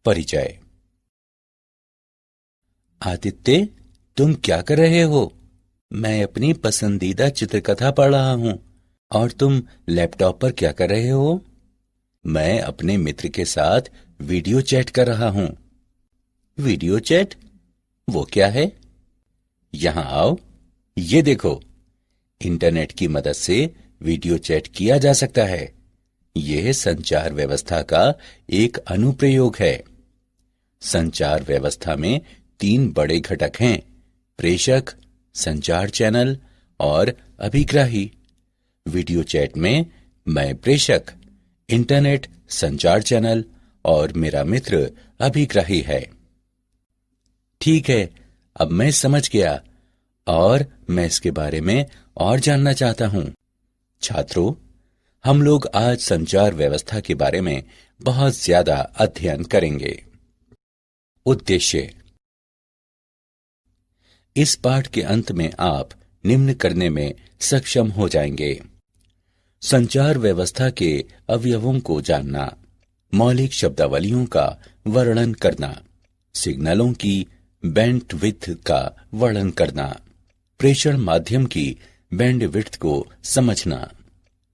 परिचय। आदित्य, तुम क्या कर रहे हो? मैं अपनी पसंदीदा चित्रकथा पढ़ रहा हूं। और तुम लैपटॉप पर क्या कर रहे हो? मैं अपने मित्र के साथ वीडियो चैट कर रहा हूं। Video chat? वो क्या है? यहां आओ, ये देखो। इंटरनेट की मदद से वीडियो चैट किया जा सकता है। यह संचार व्यवस्था का एक अनुप्रयोग है। संचार व्यवस्था में 3 बड़े घटक हैं: प्रेषक, संचार चैनल और अभिग्राही। वीडियो चैट में मैं प्रेषक, इंटरनेट संचार चैनल और मेरा मित्र अभिग्राही है। ठीक है, अब मैं समझ गया और मैं इसके बारे में और जानना चाहता हूं। छात्रों, हम लोग आज संचार व्यवस्था के बारे में बहुत ज्यादा अध्ययन करेंगे। उद्देश्य: इस पाठ के अंत में आप निम्न करने में सक्षम हो जाएंगे: संचार व्यवस्था के अवयवों को जानना, मौलिक शब्दावलियों का वर्णन करना, सिग्नलों की बैंडविड्थ का वर्णन करना, प्रेषण माध्यम की बैंडविड्थ को समझना,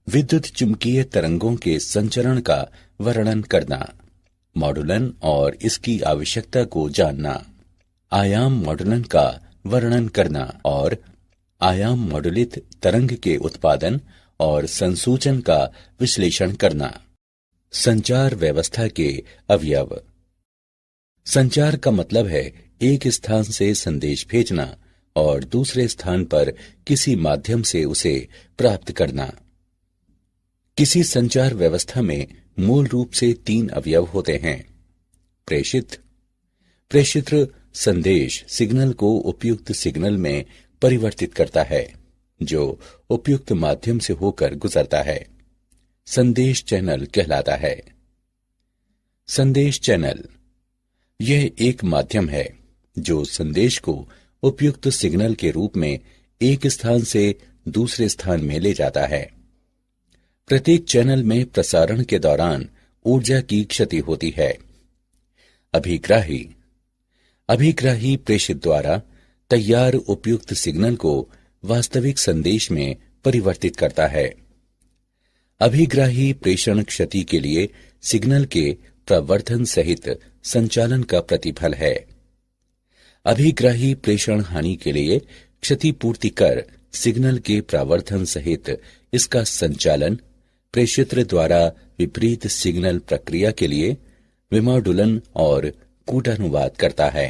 विद्युत चुंबकीय तरंगों के संचरण का वर्णन करना, मॉडुलन और इसकी आवश्यकता को जानना, आयाम मॉडुलन का वर्णन करना और आयाम मॉडुलित तरंग के उत्पादन और संसूचन का विश्लेषण करना। संचार व्यवस्था के अवयव। संचार का मतलब है एक स्थान से संदेश भेजना और दूसरे स्थान पर किसी माध्यम से उसे प्राप्त करना। किसी संचार व्यवस्था में मूल रूप से 3 अवयव होते हैं: प्रेषित। प्रेषित्र संदेश सिग्नल को उपयुक्त सिग्नल में परिवर्तित करता है जो उपयुक्त माध्यम से होकर गुजरता है। संदेश चैनल कहलाता है। संदेश चैनल यह एक माध्यम है जो संदेश को उपयुक्त सिग्नल के रूप में एक स्थान से दूसरे स्थान में ले जाता है। प्रत्येक चैनल में प्रसारण के दौरान ऊर्जा की क्षति होती है। अभिग्राही। अभिग्राही प्रेषित द्वारा तैयार उपयुक्त सिग्नल को वास्तविक संदेश में परिवर्तित करता है। अभिग्राही प्रेषण क्षति के लिए सिग्नल के प्रवर्धन सहित संचालन का प्रतिफल है। अभिग्राही प्रेषण हानि के लिए क्षतिपूर्ति कर सिग्नल के प्रवर्धन सहित इसका संचालन प्रेषित्र द्वारा विपरीत सिग्नल प्रक्रिया के लिए विमॉडुलन और कूटानुवाद करता है।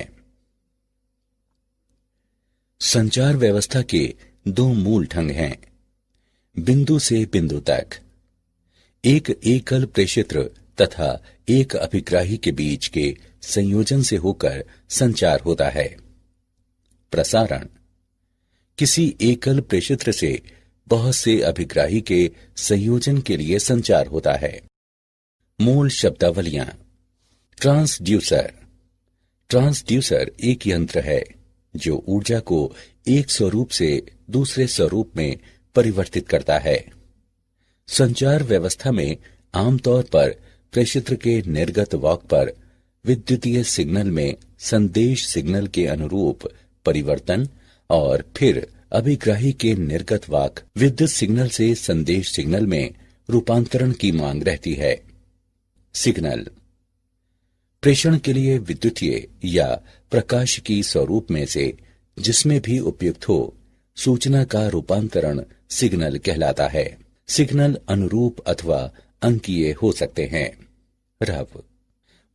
संचार व्यवस्था के 2 मूल ढंग हैं: बिंदु से बिंदु तक। एक एकल प्रेषित्र तथा एक अभिग्राही के बीच के संयोजन से होकर संचार होता है। प्रसारण। किसी एकल प्रेषित्र से बहुत से अभिग्राही के संयोजन के लिए संचार होता है। मूल शब्दावलियां। ट्रांसड्यूसर। ट्रांसड्यूसर एक यंत्र है जो ऊर्जा को एक स्वरूप से दूसरे स्वरूप में परिवर्तित करता है। संचार व्यवस्था में आमतौर पर प्रेषित्र के निर्गत वाक पर विद्युतीय सिग्नल में संदेश सिग्नल के अनुरूप परिवर्तन और फिर अभिग्राही के निर्गत वाक विद्युत सिग्नल से संदेश सिग्नल में रूपांतरण की मांग रहती है। सिग्नल प्रेषण के लिए विद्युतीय या प्रकाशिकी स्वरूप में से जिसमें भी उपयुक्त हो सूचना का रूपांतरण सिग्नल कहलाता है। सिग्नल अनुरूप अथवा अंकीय हो सकते हैं। रव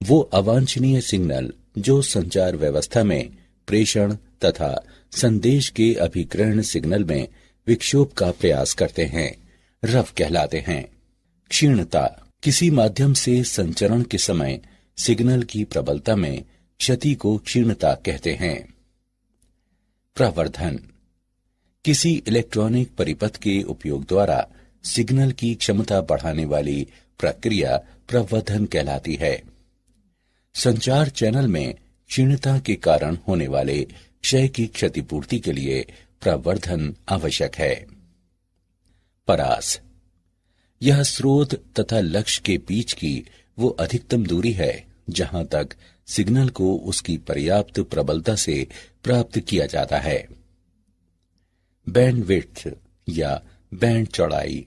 वो अवांछनीय सिग्नल जो संचार व्यवस्था में प्रेषण तथा संदेश के अभिग्रहण सिग्नल में विक्षोभ का प्रयास करते हैं, रव कहलाते हैं। क्षीणता किसी माध्यम से संचरण के समय सिग्नल की प्रबलता में क्षति को क्षीणता कहते हैं। प्रवर्धन किसी इलेक्ट्रॉनिक परिपथ के उपयोग द्वारा सिग्नल की क्षमता बढ़ाने वाली प्रक्रिया प्रवर्धन कहलाती है। संचार चैनल में क्षीणता के कारण होने वाले क्षय की क्षतिपूर्ति के लिए प्रवर्धन आवश्यक है। परास यह स्रोत तथा लक्ष्य के बीच की वो अधिकतम दूरी है जहां तक सिग्नल को उसकी पर्याप्त प्रबलता से प्राप्त किया जाता है। बैंडविड्थ या बैंड चौड़ाई।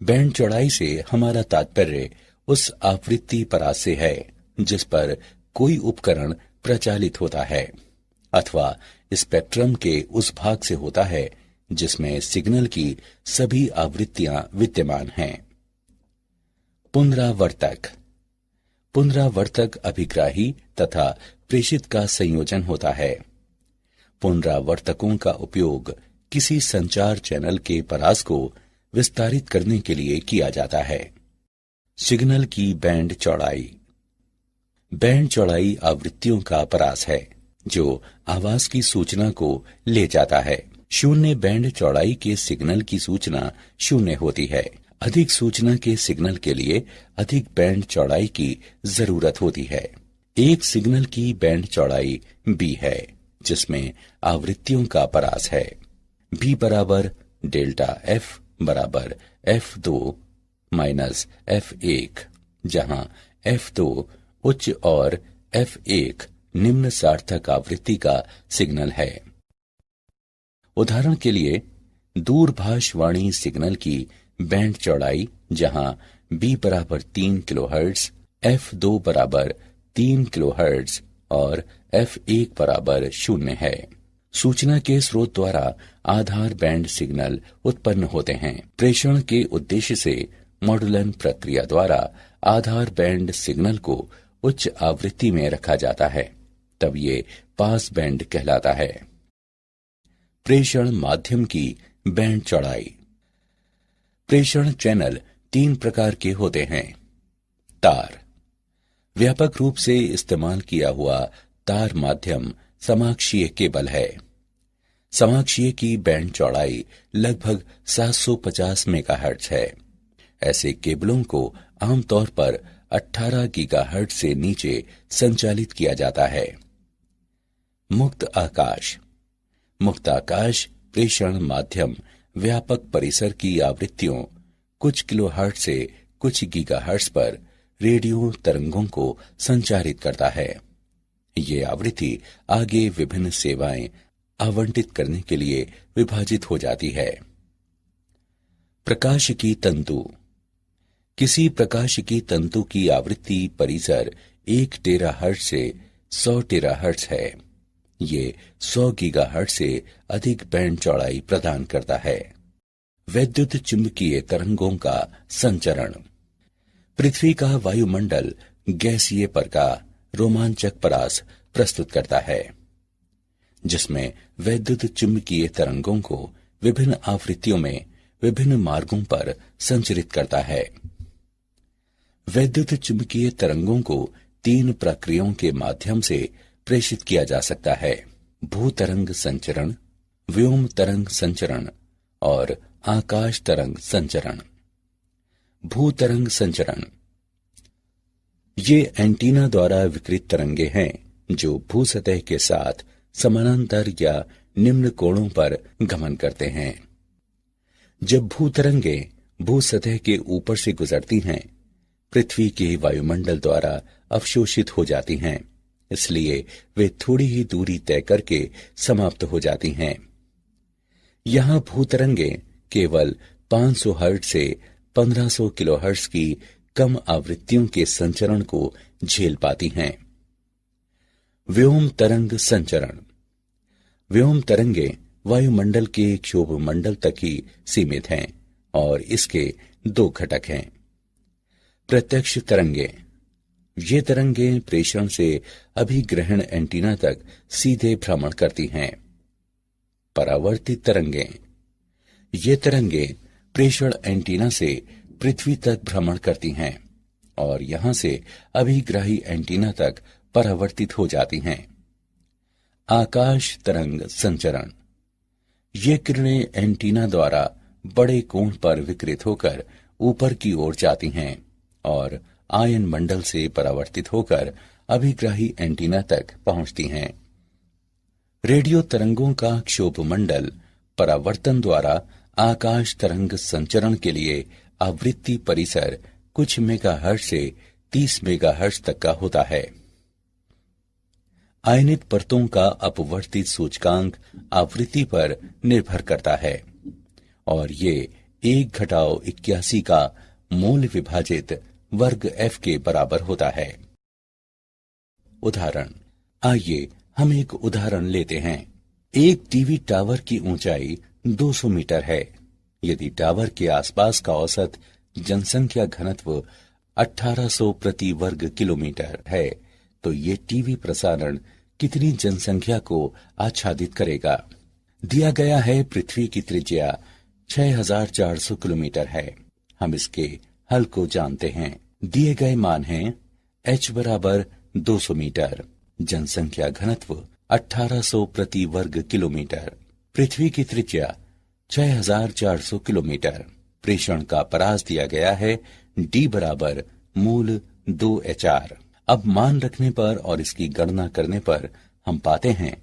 बैंड चौड़ाई से हमारा तात्पर्य उस आवृत्ति परास से है जिस पर कोई उपकरण प्रचालित होता है, अथवा स्पेक्ट्रम के उस भाग से होता है जिसमें सिग्नल की सभी आवृत्तियां विद्यमान हैं। पुनरावर्तक। पुनरावर्तक अभिग्राही तथा प्रेषित का संयोजन होता है। पुनरावर्तकों का उपयोग किसी संचार चैनल के परास को विस्तारित करने के लिए किया जाता है। सिग्नल की बैंड चौड़ाई। बैंड चौड़ाई आवृत्तियों का परास है जो आवाज की सूचना को ले जाता है। शून्य बैंड चौड़ाई के सिग्नल की सूचना शून्य होती है। अधिक सूचना के सिग्नल के लिए अधिक बैंड चौड़ाई की जरूरत होती है। एक सिग्नल की बैंड चौड़ाई b है जिसमें आवृत्तियों का परास है। b बराबर डेल्टा f बराबर f2 माइनस f1, जहां f2 उच्च और f1 निम्न सार्थक आवृत्ति का सिग्नल है। उदाहरण के लिए दूरभाषवाणी सिग्नल की बैंड चौड़ाई जहां b बराबर 3 किलोहर्ट्ज, f2 बराबर 3 किलोहर्ट्ज और f1 बराबर 0 है। सूचना के स्रोत द्वारा आधार बैंड सिग्नल उत्पन्न होते हैं। प्रेषण के उद्देश्य से मॉडुलन प्रक्रिया द्वारा आधार बैंड सिग्नल को उच्च आवृत्ति में रखा जाता है, तब ये पास बैंड कहलाता है। प्रेषण माध्यम की बैंड चौड़ाई। प्रेषण चैनल 3 प्रकार के होते हैं। तार। व्यापक रूप से इस्तेमाल किया हुआ तार माध्यम समाक्षीय केबल है। समाक्षीय की बैंड चौड़ाई लगभग 750 मेगाहर्ट्ज है। ऐसे केबलों को आमतौर पर 18 गीगाहर्ट्ज से नीचे संचालित किया जाता है। मुक्त आकाश। मुक्त आकाश प्रेषण माध्यम व्यापक परिसर की आवृत्तियों कुछ किलोहर्ट्ज से कुछ गीगाहर्ट्ज पर रेडियो तरंगों को संचारित करता है। ये आवृत्ति आगे विभिन्न सेवाएं आवंटित करने के लिए विभाजित हो जाती है। प्रकाशिकी तंतु। किसी प्रकाशिकी तंतु की आवृत्ति परिसर 1 टेराहर्ट्ज से 100 टेराहर्ट्ज है। ये 100 गीगाहर्ट्ज से अधिक बैंड चौड़ाई प्रदान करता है। वैद्युत चुंबकीय तरंगों का संचरण। पृथ्वी का वायुमंडल गैसीय पर का रोमांचक परास प्रस्तुत करता है, जिसमें वैद्युत चुंबकीय तरंगों को विभिन्न आवृत्तियों में विभिन्न मार्गों पर संचरित करता है। वैद्युत चुंबकीय तरंगों को 3 प्रक्रियाओं के माध्यम से प्रेषित किया जा सकता है: भूतरंग संचरण, व्योम तरंग संचरण और आकाश तरंग संचरण। भूतरंग संचरण। ये एंटीना द्वारा विकिरित तरंगे हैं जो भूसतह के साथ समानांतर या निम्न कोणों पर गमन करते हैं। जब भूतरंगे भूसतह के ऊपर से गुजरती हैं, पृथ्वी के वायुमंडल द्वारा अवशोषित हो जाती हैं, इसलिए वे थोड़ी ही दूरी तय करके समाप्त हो जाती हैं। यहां भूतरंगे केवल 500 हर्ट्ज से 1500 किलोहर्ट्ज की कम आवृत्तियों के संचरण को झेल पाती हैं। व्योम तरंग संचरण। व्योम तरंगे वायुमंडल के क्षोभ मंडल तक ही सीमित हैं और इसके 2 घटक हैं। प्रत्यक्ष तरंगे। ये तरंगे प्रेषण से अभिग्रहण एंटीना तक सीधे भ्रमण करती हैं। परावर्तित तरंगे। ये तरंगे प्रेषण एंटीना से पृथ्वी तक भ्रमण करती हैं और यहां से अभिग्राही एंटीना तक परावर्तित हो जाती हैं। आकाश तरंग संचरण। ये किरणें एंटीना द्वारा बड़े कोण पर विकिरित होकर ऊपर की ओर जाती हैं और आयन मंडल से परावर्तित होकर अभिग्राही एंटीना तक पहुंचती हैं। रेडियो तरंगों का क्षोभ मंडल परावर्तन द्वारा आकाश तरंग संचरण के लिए आवृत्ति परिसर कुछ मेगाहर्ट्ज से 30 मेगाहर्ट्ज तक का होता है। आयनित परतों का अपवर्तित सूचकांक आवृत्ति पर निर्भर करता है और ये 1-81 का मूल विभाजित वर्ग f के बराबर होता है। उदाहरण, आइए हम एक उदाहरण लेते हैं। एक टीवी टावर की ऊंचाई 200 मीटर है। यदि टावर के आसपास का औसत जनसंख्या घनत्व 1800 प्रति वर्ग किलोमीटर है, तो ये टीवी प्रसारण कितनी जनसंख्या को आच्छादित करेगा? दिया गया है पृथ्वी की त्रिज्या 6400 किलोमीटर है। हम इसके हल को जानते हैं। दिए गए मान हैं h बराबर 200 मीटर, जनसंख्या घनत्व 1800 प्रति वर्ग किलोमीटर, पृथ्वी की त्रिज्या 6400 किलोमीटर। प्रेषण का परास दिया गया है d बराबर मूल 2HR। अब मान रखने पर और इसकी गणना करने पर हम पाते हैं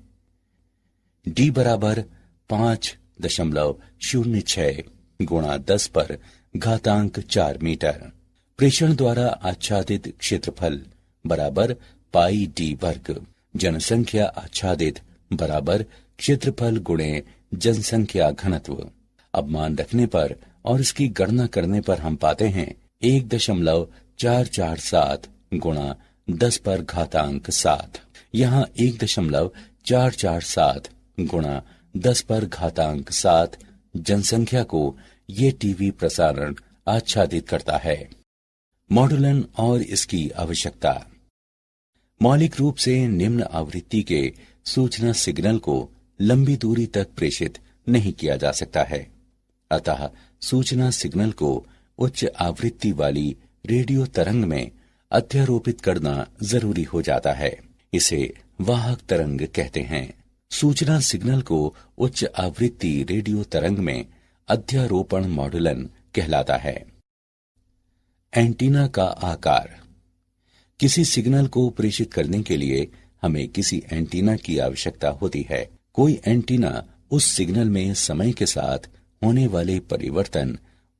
d बराबर 5.06 गुणा 10 पर घातांक 4 मीटर। प्रेषण द्वारा आच्छादित क्षेत्रफल बराबर पाई d वर्ग। जनसंख्या आच्छादित बराबर क्षेत्रफल गुणे जनसंख्या घनत्व। अब मान रखने पर और इसकी गणना करने पर हम पाते हैं 1.447 गुणा 10 पर घातांक 7। यहाँ 1.447 गुणा 10 पर घातांक 7 जनसंख्या को ये टीवी प्रसारण आच्छादित करता है। मॉडुलन और इसकी आवश्यकता। मौलिक रूप से निम्न आवृत्ति के सूचना सिग्नल को लंबी दूरी तक प्रेषित नहीं किया जा सकता है। अतः सूचना सिग्नल को उच्च आवृत्ति वाली रेडियो तरंग में अध्यारोपित करना जरूरी हो जाता है। इसे वाहक तरंग कहते हैं। सूचना सिग्नल को उच्च आवृत्ति रेडियो तरंग में अध्यारोपण मॉडुलन कहलाता है। एंटीना का आकार। किसी सिग्नल को प्रेषित करने के लिए हमें किसी एंटीना की आवश्यकता होती है। कोई एंटीना उस सिग्नल में समय के साथ होने वाले परिवर्तन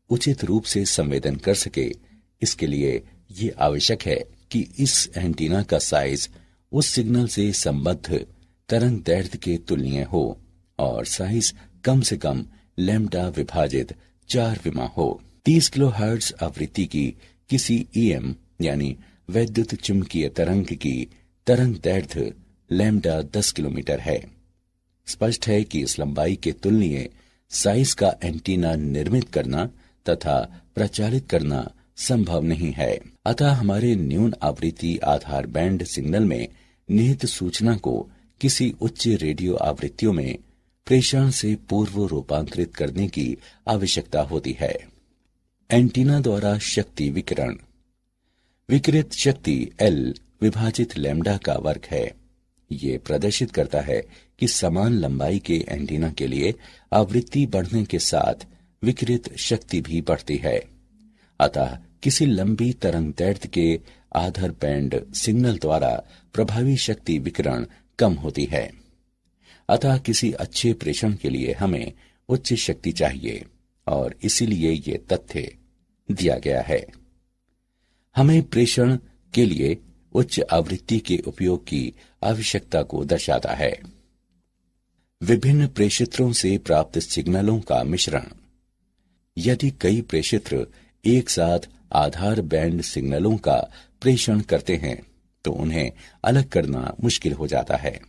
उचित रूप से संवेदन कर सके। इसके लिए ये आवश्यक है कि इस एंटीना का साइज उस सिग्नल से संबद्ध तरंग दैर्ध्य के तुलनीय हो और साइज कम से कम लैम्ब्डा विभाजित 4 विमा हो। 30 किलोहर्ट्ज आवृत्ति की किसी EM यानी वैद्युत चुंबकीय तरंग की तरंग दैर्ध्य लैम्ब्डा 10 किलोमीटर है। स्पष्ट है कि इस लंबाई के तुलनीय साइज का एंटीना निर्मित करना तथा प्रचालित करना संभव नहीं है। अतः हमारे न्यून आवृत्ति आधार बैंड सिग्नल में निहित सूचना को किसी उच्च रेडियो आवृत्तियों में प्रेषण से पूर्व रूपांतरित करने की आवश्यकता होती है। एंटीना द्वारा शक्ति विकिरण। विकिरित शक्ति L विभाजित लैम्ब्डा का वर्ग है। ये प्रदर्शित करता है कि समान लंबाई के एंटीना के लिए आवृत्ति बढ़ने के साथ विकिरित शक्ति भी बढ़ती है। अतः किसी लंबी तरंग दैर्ध्य के आधार बैंड सिग्नल द्वारा प्रभावी शक्ति विकिरण कम होती है। अतः किसी अच्छे प्रेषण के लिए हमें उच्च शक्ति चाहिए और इसीलिए ये तथ्य दिया गया है। हमें प्रेषण के लिए उच्च आवृत्ति के उपयोग की आवश्यकता को दर्शाता है। विभिन्न प्रेषित्रों से प्राप्त सिग्नलों का मिश्रण। यदि कई प्रेषित्र एक साथ आधार बैंड सिग्नलों का प्रेषण करते हैं तो उन्हें अलग करना मुश्किल हो जाता है।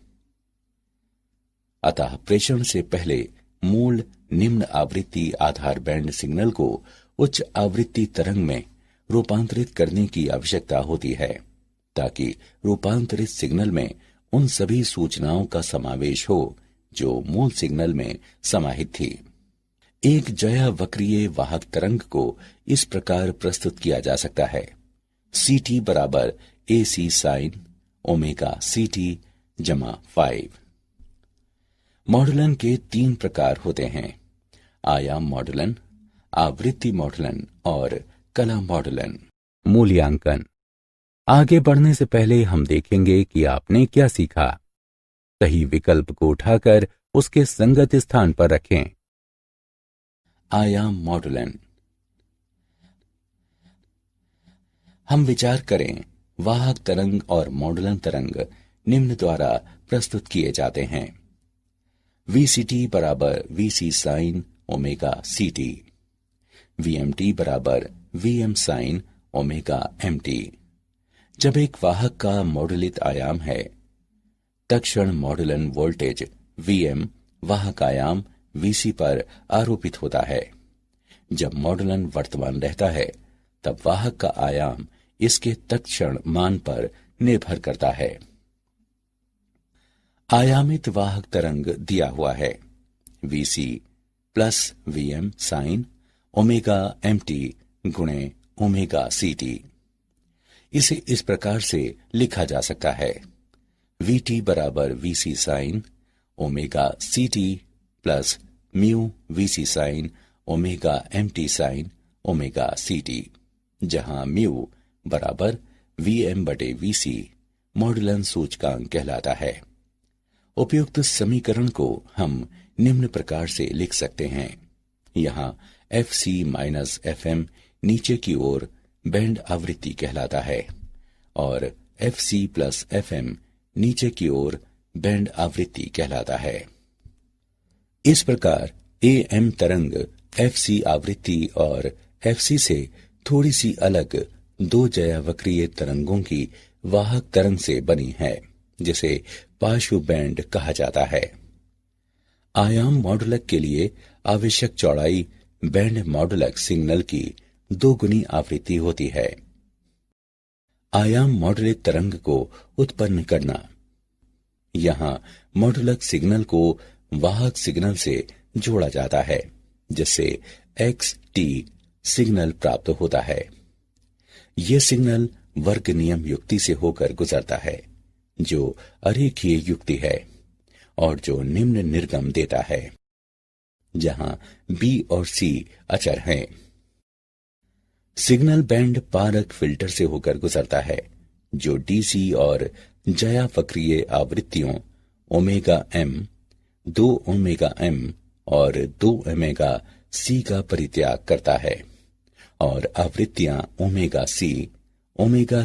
अतः प्रेषण से पहले मूल निम्न आवृत्ति आधार बैंड सिग्नल को उच्च आवृत्ति तरंग में रूपांतरित करने की आवश्यकता होती है ताकि रूपांतरित सिग्नल में उन सभी सूचनाओं का समावेश हो जो मूल सिग्नल में समाहित थी। एक ज्या वक्रीय वाहक तरंग को इस प्रकार प्रस्तुत किया जा सकता है। CT बराबर AC साइन ओमेगा CT जमा 5। मॉडुलन के 3 प्रकार होते हैं: आयाम मॉडुलन, आवृत्ति मॉडुलन और कला मॉडुलन। मूल्यांकन। आगे बढ़ने से पहले हम देखेंगे कि आपने क्या सीखा। सही विकल्प को उठाकर उसके संगत स्थान पर रखें। आयाम मॉडुलन। हम विचार करें, वाहक तरंग और मॉडुलन तरंग निम्न द्वारा प्रस्तुत किए जाते हैं। VCT बराबर VC sine omega CT, VMT बराबर VM साइन ओमेगा MT। जब एक वाहक का मॉडुलित आयाम है, तत्क्षण मॉडुलन वोल्टेज VM वाहक आयाम VC पर आरोपित होता है। जब मॉडुलन वर्तमान रहता है, तब वाहक का आयाम इसके तत्क्षण मान पर निर्भर करता है। आयामित वाहक तरंग दिया हुआ है, VC plus VM sine omega MT गुणे ओमेगा CT। इसे इस प्रकार से लिखा जा सकता है, VT बराबर VC sine omega CT plus mu VC sine omega MT sine omega CT, जहां म्यू बराबर VM बटे VC मॉडुलन सूचकांक कहलाता है। उपयुक्त समीकरण को हम निम्न प्रकार से लिख सकते हैं। यहाँ FC माइनस FM नीचे की ओर बैंड आवृत्ति कहलाता है और FC प्लस FM नीचे की ओर बैंड आवृत्ति कहलाता है। इस प्रकार AM तरंग FC आवृत्ति और FC से थोड़ी सी अलग दो ज्यावक्रीय तरंगों की वाहक तरंग से बनी है, जिसे पार्श्व बैंड कहा जाता है। आयाम मॉडुलक के लिए आवश्यक चौड़ाई बैंड मॉडुलक सिग्नल की 2 गुनी आवृत्ति होती है। आयाम मॉडुलित तरंग को उत्पन्न करना। यहाँ मॉडुलक सिग्नल को वाहक सिग्नल से जोड़ा जाता है, जिससे XT सिग्नल प्राप्त होता है। यह सिग्नल वर्ग नियम युक्ति से होकर गुजरता है, जो अरेखीय युक्ति है और जो निम्न निर्गम देता है, जहां B और C अचर हैं। सिग्नल बैंड पारक फिल्टर से होकर गुजरता है, जो DC और ज्यावक्रीय आवृत्तियों ओमेगा M, 2 ओमेगा M और 2 ओमेगा C का परित्याग करता है और आवृत्तियां ओमेगा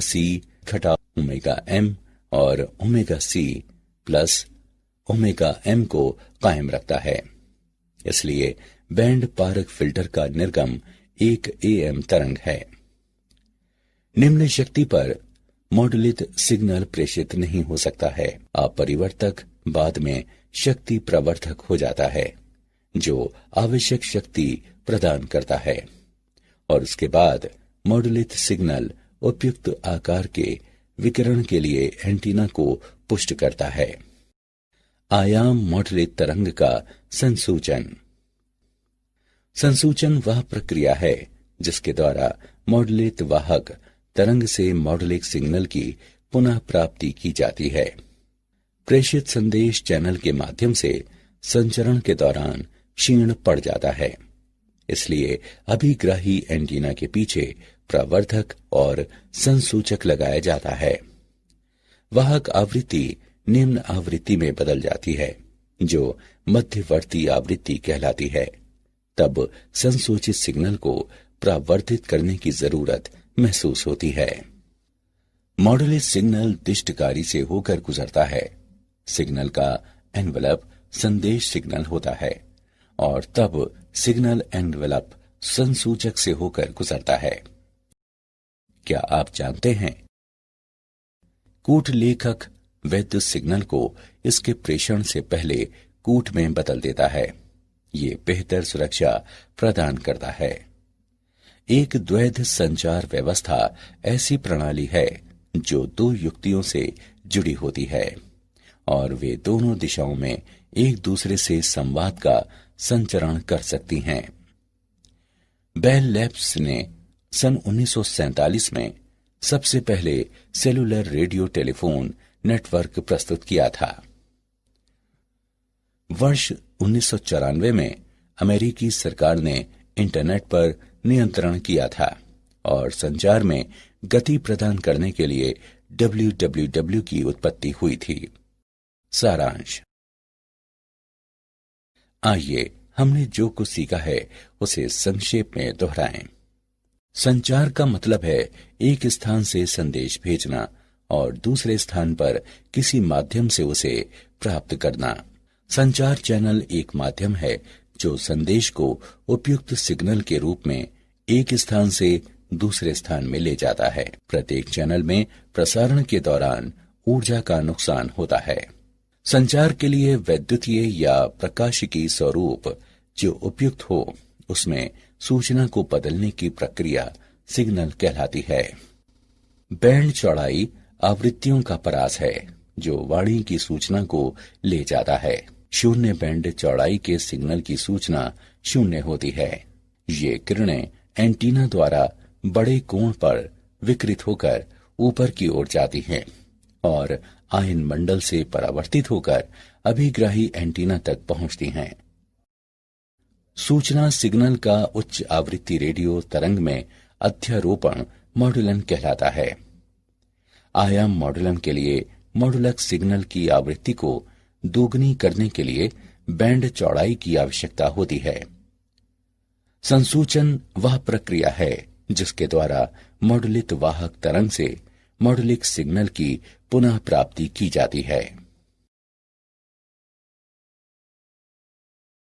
C घटा ओमेगा M और omega C plus omega M को कायम रखता है। इसलिए बैंड पारक फिल्टर का निर्गम एक AM तरंग है। निम्न शक्ति पर मॉडुलित सिग्नल प्रेषित नहीं हो सकता है। अपरिवर्तक बाद में शक्ति प्रवर्धक हो जाता है, जो आवश्यक शक्ति प्रदान करता है और उसके बाद मॉडुलित सिग्नल उपयुक्त आकार के विकिरण के लिए एंटीना को पुष्ट करता है। आयाम मॉडुलित तरंग का संसूचन। संसूचन वह प्रक्रिया है जिसके द्वारा मॉडुलित वाहक तरंग से मॉडुलिक सिग्नल की पुनः प्राप्ति की जाती है। प्रेषित संदेश चैनल के माध्यम से संचरण के दौरान क्षीण पड़ जाता है, इसलिए अभिग्राही एंटीना के पीछे प्रवर्धक और संसूचक लगाया जाता है। वाहक आवृत्ति निम्न आवृत्ति में बदल जाती है, जो मध्यवर्ती आवृत्ति कहलाती है। तब संसूचित सिग्नल को प्रावर्धित करने की जरूरत महसूस होती है। मॉडुलित सिग्नल दिष्टकारी से होकर गुजरता है। सिग्नल का एनवलप संदेश सिग्नल होता है और तब सिग्नल एनवलप संसूचक से होकर गुजरता है। क्या आप जानते हैं, कूट लेखक वैद्युत सिग्नल को इसके प्रेषण से पहले कूट में बदल देता है। ये बेहतर सुरक्षा प्रदान करता है। एक द्वैध संचार व्यवस्था ऐसी प्रणाली है जो 2 युक्तियों से जुड़ी होती है और वे दोनों दिशाओं में एक दूसरे से संवाद का संचरण कर सकती हैं। बेल लैब्स ने सन 1947 में सबसे पहले सेलुलर रेडियो टेलीफोन नेटवर्क प्रस्तुत किया था। वर्ष 1994 में अमेरिकी सरकार ने इंटरनेट पर नियंत्रण किया था और संचार में गति प्रदान करने के लिए www की उत्पत्ति हुई थी। सारांश। आइए हमने जो कुछ सीखा है उसे संक्षेप में दोहराएं। संचार का मतलब है एक स्थान से संदेश भेजना और दूसरे स्थान पर किसी माध्यम से उसे प्राप्त करना। संचार चैनल एक माध्यम है जो संदेश को उपयुक्त सिग्नल के रूप में एक स्थान से दूसरे स्थान में ले जाता है। प्रत्येक चैनल में प्रसारण के दौरान ऊर्जा का नुकसान होता है। संचार के लिए वैद्युतीय या प्रकाशिकी स्वरूप जो उपयुक्त हो, उसमें सूचना को बदलने की प्रक्रिया सिग्नल कहलाती है। बैंड चौड़ाई आवृत्तियों का परास है जो वाणी की सूचना को ले जाता है। शून्य बैंड चौड़ाई के सिग्नल की सूचना शून्य होती है। ये किरणें एंटीना द्वारा बड़े कोण पर विकृत होकर ऊपर की ओर जाती हैं और आयन मंडल से परावर्तित होकर अभिग्राही एंटीना तक पहुंचती हैं। सूचना सिग्नल का उच्च आवृत्ति रेडियो तरंग में अध्यारोपण मॉड्यूलन कहलाता है। आयाम मॉड्यूलन के लिए मॉड्यूलक सिग्नल की आवृत्ति को दोगुनी करने के लिए बैंड चौड़ाई की आवश्यकता होती है। संसूचन वह प्रक्रिया है जिसके द्वारा मॉड्यूलित वाहक तरंग से मॉड्यूलिक सिग्नल की पुनः प्राप्ति की जाती है।